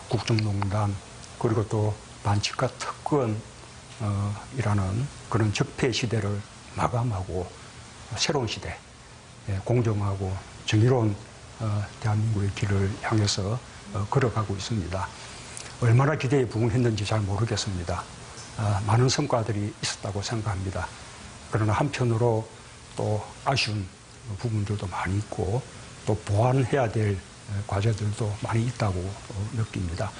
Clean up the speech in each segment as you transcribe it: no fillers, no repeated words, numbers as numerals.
국정농단 그리고 또 반칙과 특권 이라는 그런 적폐 시대를 마감하고 새로운 시대, 공정하고 정의로운 대한민국의 길을 향해서 걸어가고 있습니다. 얼마나 기대에 부응했는지 잘 모르겠습니다. 많은 성과들이 있었다고 생각합니다. 그러나 한편으로 또 아쉬운 부분들도 많이 있고 또 보완해야 될 과제들도 많이 있다고 느낍니다.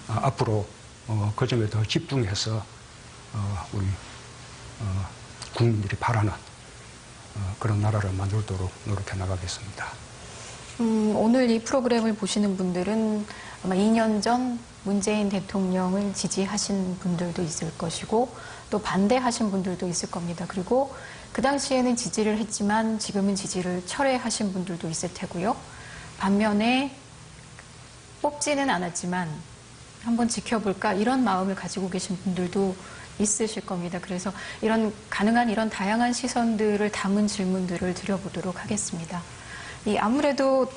앞으로 그 점에 더 집중해서 우리 국민들이 바라는 그런 나라를 만들도록 노력해 나가겠습니다. 오늘 이 프로그램을 보시는 분들은 아마 2년 전 문재인 대통령을 지지하신 분들도 있을 것이고 또 반대하신 분들도 있을 겁니다. 그리고 그 당시에는 지지를 했지만 지금은 지지를 철회하신 분들도 있을 테고요. 반면에 뽑지는 않았지만 한번 지켜볼까 이런 마음을 가지고 계신 분들도 있으실 겁니다. 그래서 가능한 이런 다양한 시선들을 담은 질문들을 드려보도록 하겠습니다. 아무래도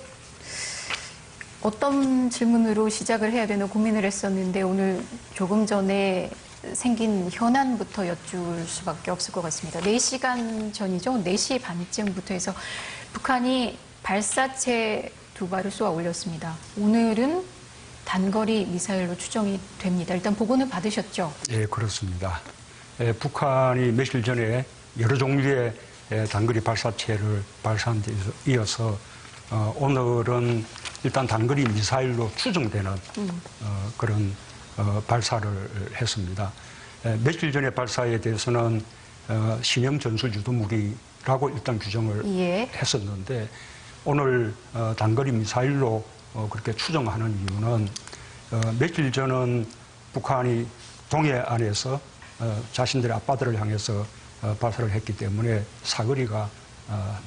어떤 질문으로 시작을 해야 되나 고민을 했었는데 오늘 조금 전에 생긴 현안부터 여쭐 수밖에 없을 것 같습니다. 4시간 전이죠. 4시 반쯤부터 해서 북한이 발사체 2발을 쏘아 올렸습니다. 오늘은 단거리 미사일로 추정이 됩니다. 일단 보고는 받으셨죠? 예, 그렇습니다. 북한이 며칠 전에 여러 종류의 단거리 발사체를 발사한 데 이어서 오늘은 일단 단거리 미사일로 추정되는 그런 발사를 했습니다. 며칠 전에 발사에 대해서는 신형 전술 유도 무기라고 일단 규정을 했었는데 오늘 단거리 미사일로 그렇게 추정하는 이유는 며칠 전은 북한이 동해안에서 자신들의 앞바다를 향해서 발사를 했기 때문에 사거리가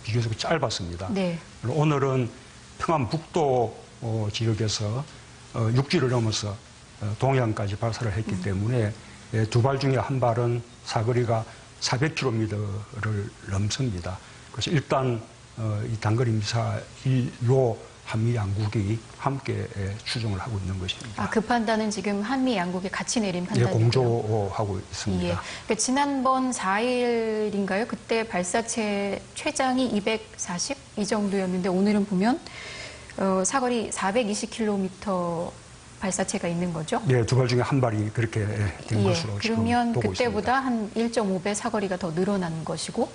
비교적 짧았습니다. 네. 오늘은 평안북도 지역에서 육지를 넘어서 동해안까지 발사를 했기 때문에 2발 중에 한 발은 사거리가 400km를 넘습니다. 그래서 일단 이 단거리 미사일로 한미 양국이 함께 추정을 하고 있는 것입니다. 그 판단은 지금 한미 양국이 같이 내린 판단이고요. 공조하고 있습니다. 그러니까 지난번 4일인가요? 그때 발사체 최장이 240 이 정도였는데 오늘은 보면 사거리 420km 발사체가 있는 거죠? 네, 2발 중에 한 발이 그렇게 된 것으로 그러면 보고 그때보다 있습니다. 한 1.5배 사거리가 더 늘어난 것이고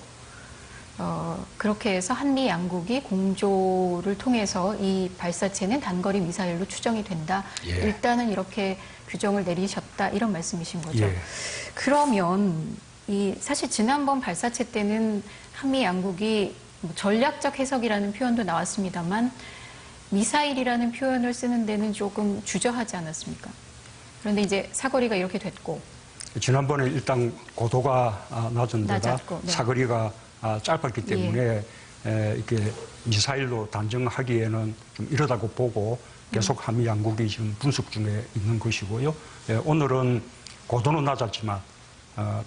그렇게 해서 한미 양국이 공조를 통해서 이 발사체는 단거리 미사일로 추정이 된다. 일단은 이렇게 규정을 내리셨다. 이런 말씀이신 거죠. 그러면 사실 지난번 발사체 때는 한미 양국이 전략적 해석이라는 표현도 나왔습니다만 미사일이라는 표현을 쓰는 데는 조금 주저하지 않았습니까? 그런데 이제 사거리가 이렇게 됐고 지난번에 일단 고도가 낮은 데다 사거리가 짧았기 때문에 이렇게 미사일로 단정하기에는 좀 이르다고 보고 계속 한미 양국이 지금 분석 중에 있는 것이고요. 오늘은 고도는 낮았지만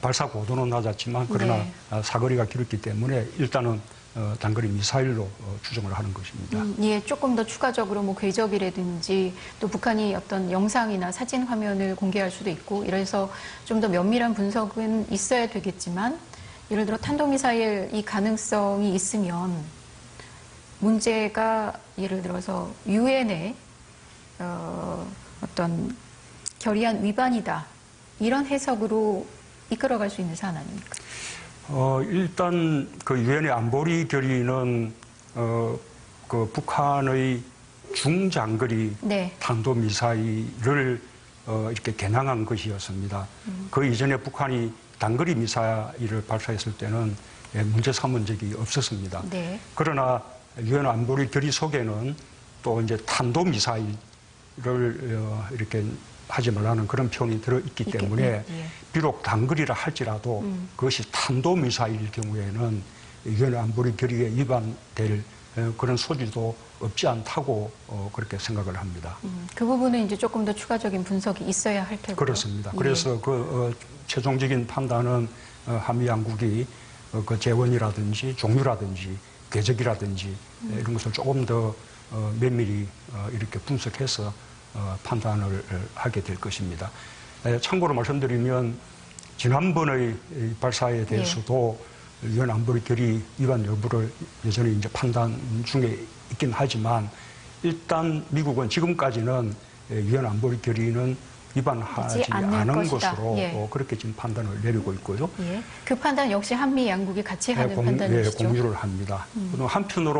발사 고도는 낮았지만 그러나 사거리가 길었기 때문에 일단은 단거리 미사일로 추정을 하는 것입니다. 조금 더 추가적으로 뭐 궤적이라든지 또 북한이 어떤 영상이나 사진 화면을 공개할 수도 있고 이래서 좀 더 면밀한 분석은 있어야 되겠지만 예를 들어 탄도미사일 이 가능성이 있으면 문제가 예를 들어서 유엔의 어떤 결의안 위반이다 이런 해석으로 이끌어갈 수 있는 사안 아닙니까? 일단 그 유엔의 안보리 결의는 그 북한의 중장거리 탄도미사일을 이렇게 겨냥한 것이었습니다. 그 이전에 북한이 단거리 미사일을 발사했을 때는 문제 삼은 적이 없었습니다. 그러나 유엔 안보리 결의 속에는 또 이제 탄도미사일을 이렇게 하지 말라는 그런 표현이 들어있기 때문에 비록 단거리라 할지라도 그것이 탄도미사일일 경우에는 유엔 안보리 결의에 위반될 그런 소지도 없지 않다고 그렇게 생각을 합니다. 그 부분은 이제 조금 더 추가적인 분석이 있어야 할 테고요. 그렇습니다. 그래서 그 최종적인 판단은 한미 양국이 그 재원이라든지 종류라든지 궤적이라든지 이런 것을 조금 더 면밀히 이렇게 분석해서 판단을 하게 될 것입니다. 참고로 말씀드리면 지난번의 발사에 대해서도 유엔 안보리 결의 위반 여부를 여전히 이제 판단 중에 있긴 하지만 일단 미국은 지금까지는 유엔 안보리 결의는 위반하지 않은 것으로 그렇게 지금 판단을 내리고 있고요. 그 판단 역시 한미 양국이 같이 하는 판단이시죠? 공유를 합니다. 한편으로